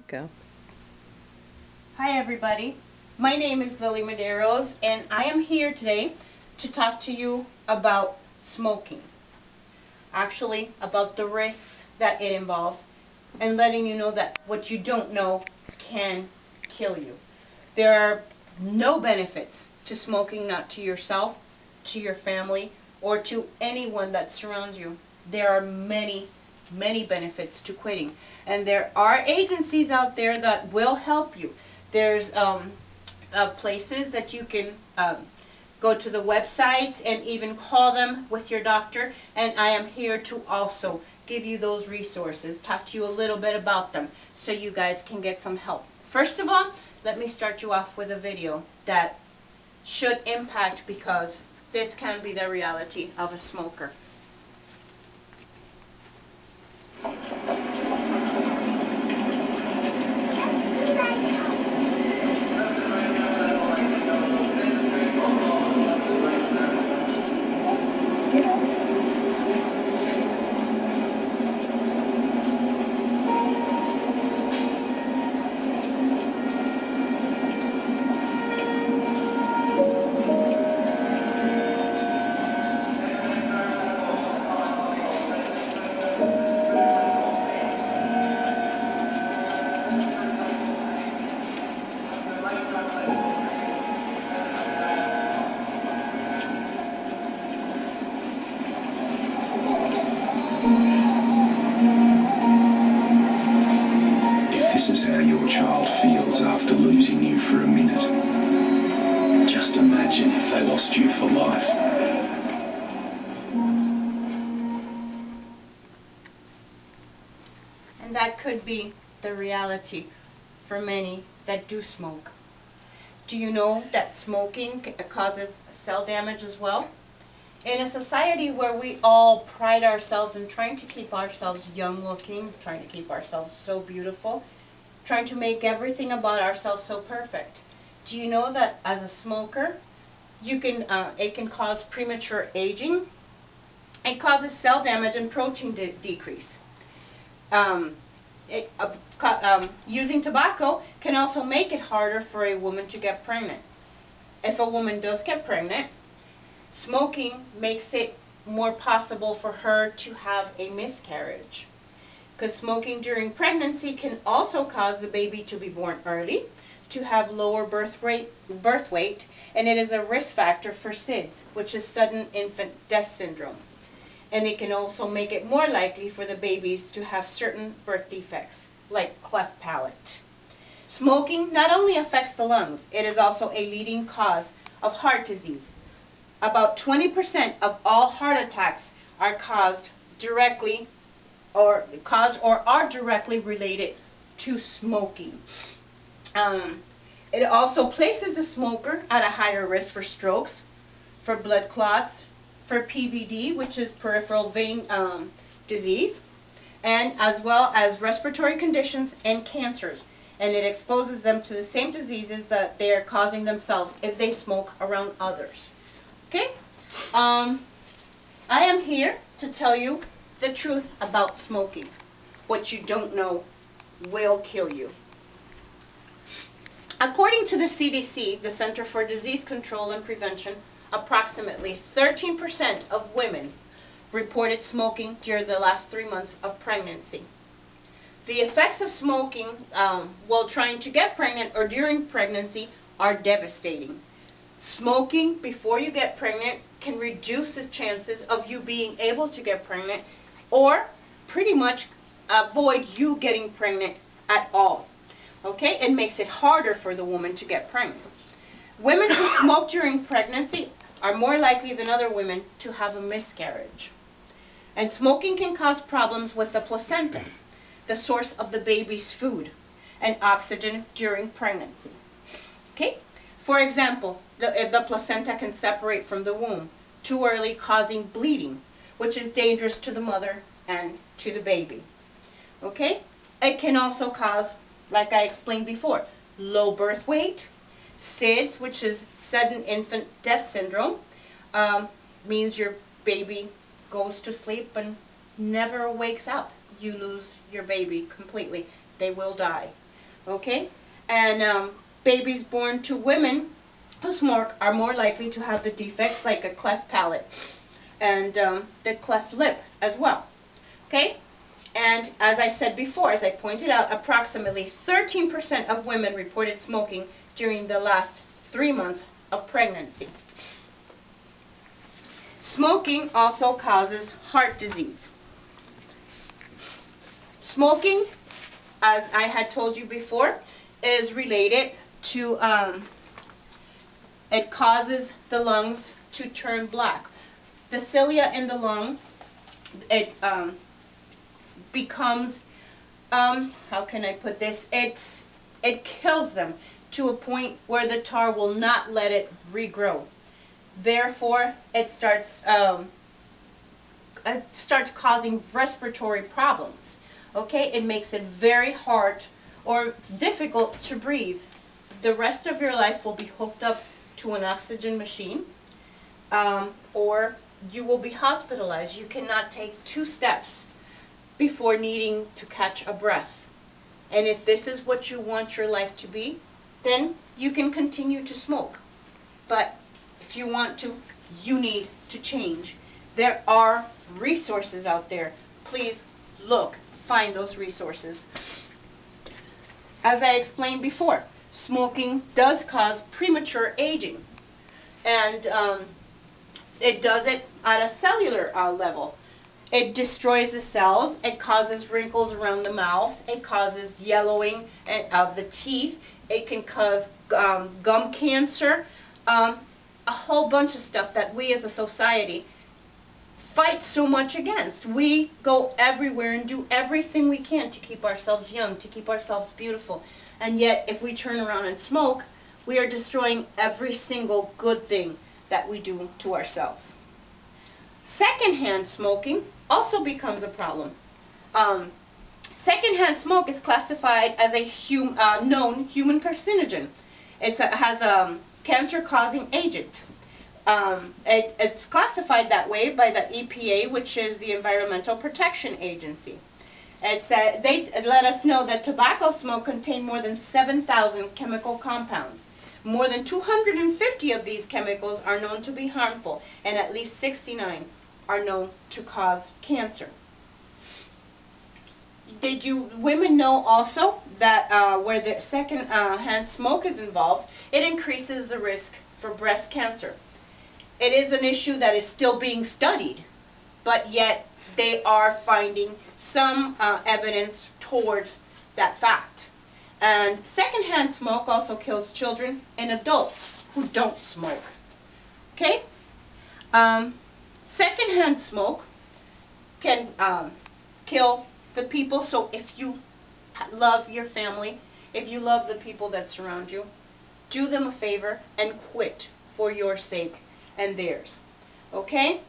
Go. Hi everybody, my name is Lily Mederos and I am here today to talk to you about smoking. Actually, about the risks that it involves and letting you know that what you don't know can kill you. There are no benefits to smoking, not to yourself, to your family, or to anyone that surrounds you. There are many benefits to quitting, and there are agencies out there that will help you. There's places that you can go to the websites and even call them with your doctor, and I am here to also give you those resources, talk to you a little bit about them so you guys can get some help. First of all, let me start you off with a video that should impact, because this can be the reality of a smoker. This is how your child feels after losing you for a minute. Just imagine if they lost you for life. And that could be the reality for many that do smoke. Do you know that smoking causes cell damage as well? In a society where we all pride ourselves in trying to keep ourselves young looking, trying to keep ourselves so beautiful, trying to make everything about ourselves so perfect. Do you know that as a smoker, it can cause premature aging? It causes cell damage and protein decrease. Using tobacco can also make it harder for a woman to get pregnant. If a woman does get pregnant, smoking makes it more possible for her to have a miscarriage. Because smoking during pregnancy can also cause the baby to be born early, to have lower birth weight, and it is a risk factor for SIDS, which is sudden infant death syndrome. And it can also make it more likely for the babies to have certain birth defects, like cleft palate. Smoking not only affects the lungs, it is also a leading cause of heart disease. About 20% of all heart attacks are caused directly or are directly related to smoking. It also places the smoker at a higher risk for strokes, for blood clots, for PVD, which is peripheral vein disease, and as well as respiratory conditions and cancers. And it exposes them to the same diseases that they are causing themselves if they smoke around others. Okay? I am here to tell you the truth about smoking. What you don't know will kill you. According to the CDC, the Center for Disease Control and Prevention, approximately 13% of women reported smoking during the last 3 months of pregnancy. The effects of smoking while trying to get pregnant or during pregnancy are devastating. Smoking before you get pregnant can reduce the chances of you being able to get pregnant, or pretty much avoid you getting pregnant at all. Okay? It makes it harder for the woman to get pregnant. Women who smoke during pregnancy are more likely than other women to have a miscarriage. And smoking can cause problems with the placenta, the source of the baby's food and oxygen during pregnancy. Okay? For example, if the placenta can separate from the womb too early, causing bleeding, which is dangerous to the mother and to the baby. Okay? It can also cause, like I explained before, low birth weight, SIDS, which is sudden infant death syndrome, means your baby goes to sleep and never wakes up. You lose your baby completely. They will die. Okay? And babies born to women who smoke are more likely to have the defects like a cleft palate and the cleft lip as well. Okay? And as I said before, as I pointed out, approximately 13% of women reported smoking during the last 3 months of pregnancy. Smoking also causes heart disease. Smoking, as I had told you before, is related to, it causes the lungs to turn black. The cilia in the lung, it becomes, how can I put this, it kills them to a point where the tar will not let it regrow. Therefore, it starts causing respiratory problems. Okay, it makes it very hard or difficult to breathe. The rest of your life will be hooked up to an oxygen machine, or you will be hospitalized. You cannot take 2 steps before needing to catch a breath. And if this is what you want your life to be, then you can continue to smoke. But if you want to, you need to change. There are resources out there. Please look, find those resources. As I explained before, smoking does cause premature aging. And it does it at a cellular level. It destroys the cells. It causes wrinkles around the mouth. It causes yellowing of the teeth. It can cause gum cancer. A whole bunch of stuff that we as a society fight so much against. We go everywhere and do everything we can to keep ourselves young, to keep ourselves beautiful. And yet, if we turn around and smoke, we are destroying every single good thing that we do to ourselves. Secondhand smoking also becomes a problem. Secondhand smoke is classified as a known human carcinogen. It has a cancer-causing agent. It's classified that way by the EPA, which is the Environmental Protection Agency. They let us know that tobacco smoke contains more than 7,000 chemical compounds. More than 250 of these chemicals are known to be harmful, and at least 69 are known to cause cancer. Did you women know also that where the second-hand smoke is involved, it increases the risk for breast cancer? It is an issue that is still being studied, but yet they are finding some evidence towards that fact. And secondhand smoke also kills children and adults who don't smoke. Okay? Secondhand smoke can kill the people. So if you love your family, if you love the people that surround you, do them a favor and quit for your sake and theirs. Okay?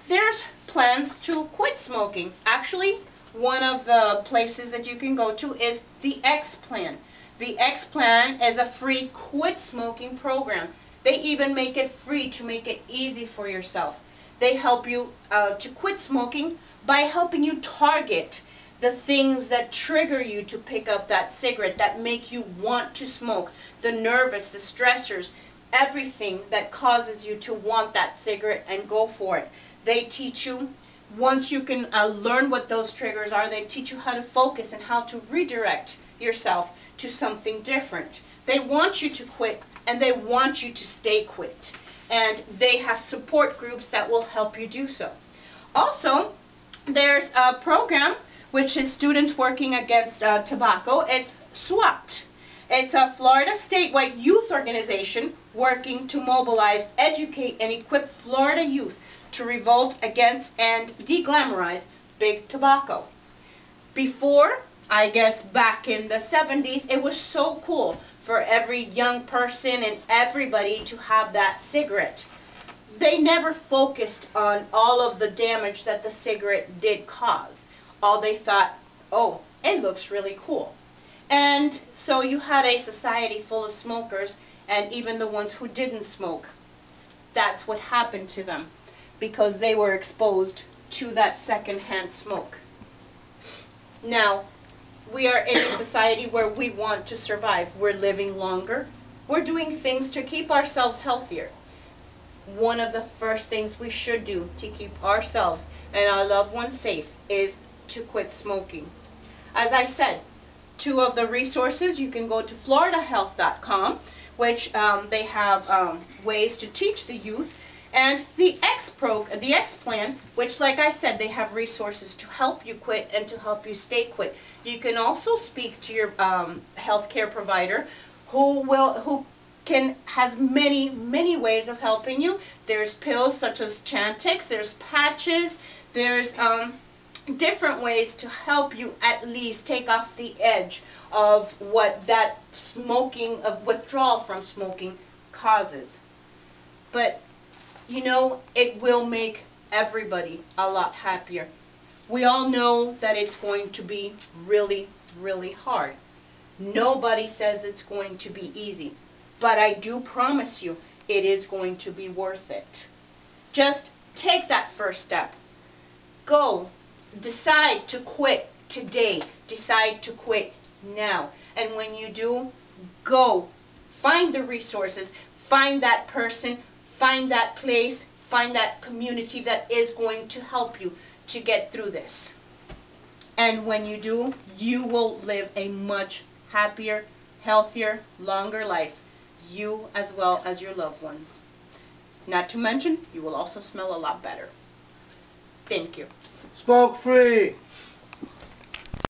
There's plans to quit smoking. Actually, one of the places that you can go to is the X Plan. The X Plan is a free quit smoking program. They even make it free to make it easy for yourself. They help you to quit smoking by helping you target the things that trigger you to pick up that cigarette, that make you want to smoke, the nervous, the stressors, everything that causes you to want that cigarette and go for it. They teach you, once you can learn what those triggers are, they teach you how to focus and how to redirect yourself to something different. They want you to quit, and they want you to stay quit. And they have support groups that will help you do so. Also, there's a program which is Students Working Against Tobacco. It's SWAT. It's a Florida statewide youth organization working to mobilize, educate, and equip Florida youth to revolt against and deglamorize big tobacco. Before, I guess back in the 70s, it was so cool for every young person and everybody to have that cigarette. They never focused on all of the damage that the cigarette did cause. All they thought, oh, it looks really cool. And so you had a society full of smokers, and even the ones who didn't smoke. That's what happened to them, because they were exposed to that secondhand smoke. Now, We are in a society where we want to survive. We're living longer. We're doing things to keep ourselves healthier. One of the first things we should do to keep ourselves and our loved ones safe is to quit smoking. As I said, two of the resources, you can go to floridahealth.com, which they have ways to teach the youth, and the X plan, which, like I said, they have resources to help you quit and to help you stay quit. You can also speak to your healthcare provider, who has many ways of helping you. There's pills such as Chantix, there's patches, there's different ways to help you at least take off the edge of what that smoking, of withdrawal from smoking causes. But you know, it will make everybody a lot happier. We all know that it's going to be really, really hard. Nobody says it's going to be easy, but I do promise you it is going to be worth it. Just take that first step. Go. Decide to quit today. Decide to quit now. And when you do, go. Find the resources. Find that person. Find that place. Find that community that is going to help you to get through this. And when you do, you will live a much happier, healthier, longer life. You as well as your loved ones. Not to mention, you will also smell a lot better. Thank you. Smoke free!